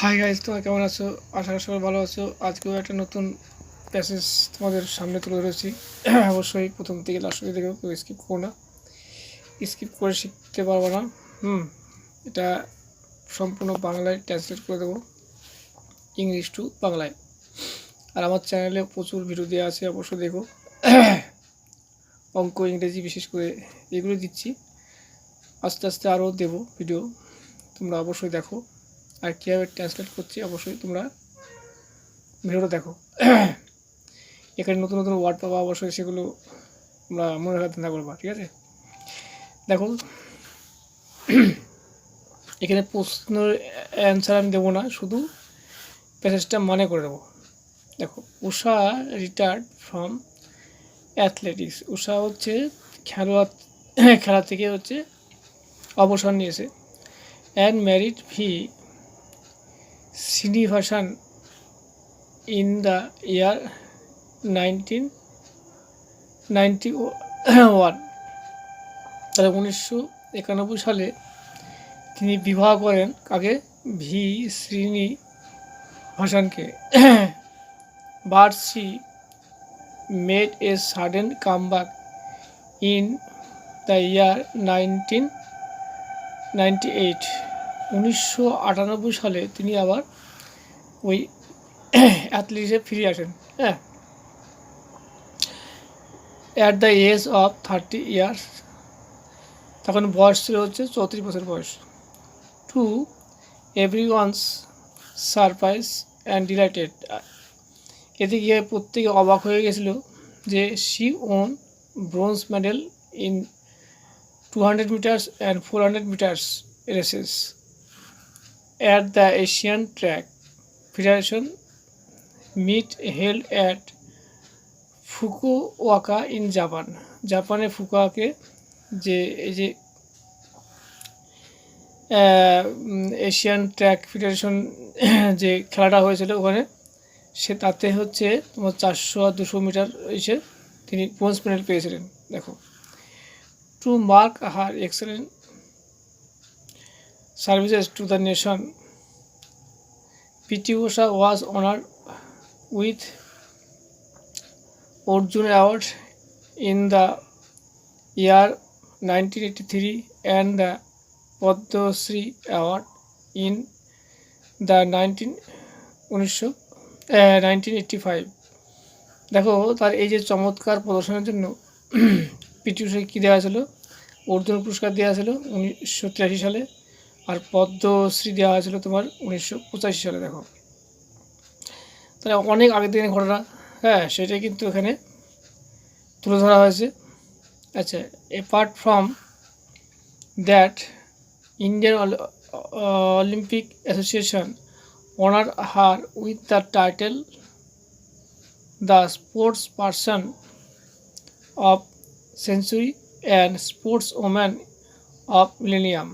Hi guys, তোমরা কেমন আছো? আশা করি সবাই ভালো আছো। আজকেও একটা নতুন প্যাসেজ তোমাদের সামনে তুলে ধরেছি। অবশ্যই প্রথম থেকে লাস্ট অবধি দেখো, কেউ স্কিপ করো না। স্কিপ করে শিখতে পারবো না। এটা সম্পূর্ণ বাংলায় ট্রান্সলেট করে দেবো, ইংলিশ টু বাংলায়। আর আমার চ্যানেলে প্রচুর ভিডিও দেওয়া আছে, অবশ্যই দেখো। অঙ্ক, ইংরেজি বিশেষ করে এগুলো দিচ্ছি। আস্তে আস্তে আরও দেবো ভিডিও, তোমরা অবশ্যই দেখো। আর কীভাবে ট্রান্সলেট করছি অবশ্যই তোমরা ভিডিওটা দেখো। এখানে নতুন নতুন ওয়ার্ড পাবা, অবশ্যই সেগুলো তোমরা মনে রাখার চিন্তা করবা, ঠিক আছে? দেখো, এখানে প্রশ্নের অ্যান্সার আমি দেবো না, শুধু প্যাসেজটা মানে করে দেবো। দেখো, Usha retired from athletics. Usha হচ্ছে খেলা থেকে অবসর নিয়েছে। And married V Srinivasan in the year 1991। তাহলে 1991 সালে তিনি বিবাহ করেন কাকে? ভি শ্রীনিবাসনকে। But she made a sudden comeback in the year 1998। 1998 সালে তিনি আবার ওই অ্যাথলেটিক্সে ফিরে আসেন। At the age of 30 years, তখন বয়স ছিল 34 বছর বয়স। To every one's surprise and delighted, এতে গিয়ে প্রত্যেকে অবাক হয়ে গেছিল যে she won bronze medal in 200 metres and 400 metres races at the Asian track federation meet held at Fukuoka in Japan. জাপানে ফুকুওকাকে যে এই যে এশিয়ান ট্র্যাক ফেডারেশন যে খেলাটা হয়েছিল ওখানে, সে তাতে তোমার 400 আর 200 মিটার এসে তিনি ব্রোঞ্জ মেডেল পেয়েছিলেন। দেখো, to mark her excellent services to the nation, PT Usha was honoured with Arjun award in the year 1983 and the Padma Shri Award in the 1985। দেখো, তার এই যে চমৎকার প্রদর্শনের জন্য পিটি উষাকে কী দেওয়া হয়েছিল? অর্জুন পুরস্কার দেওয়া হয়েছিল 1983 সালে, আর পদ্মশ্রী দেওয়া হয়েছিল তোমার 1985 সালে। দেখো, তাহলে অনেক আগের দিনের ঘটনা, সেটাই কিন্তু এখানে তুলে ধরা হয়েছে। আচ্ছা, apart from that, Indian Olympic association honour her with the title the sports person of century and sports woman of millennium.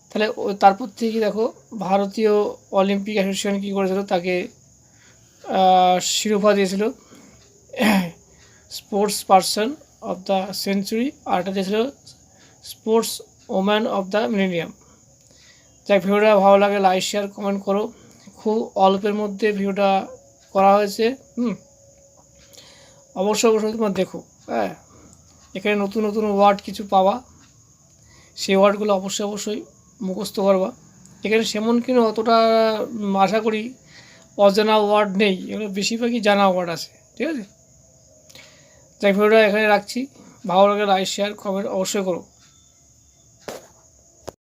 তাহলে তারপর থেকে দেখো, ভারতীয় অলিম্পিক অ্যাসোসিয়েশন কী করেছিল? তাকে শিরোপা দিয়েছিল sports person of the century, আর এটা দিয়েছিল sports woman of the millennium. যাই, ভিডিওটা ভালো লাগে লাইক শেয়ার কমেন্ট করো। খুব অল্পের মধ্যে ভিডিওটা করা হয়েছে। অবশ্যই তোমার দেখো। এখানে নতুন নতুন ওয়ার্ড কিছু পাওয়া, সেই ওয়ার্ডগুলো অবশ্যই মুখস্থ করবা। এখানে সেমন কিন্তু অতটা আশা করি অজানা ওয়ার্ড নেই, এগুলো বেশিরভাগই জানা ওয়ার্ড আছে, ঠিক আছে? তাই ভিডিওটা এখানে রাখছি। ভালো লাগে লাইক শেয়ার কমেন্ট অবশ্যই করো।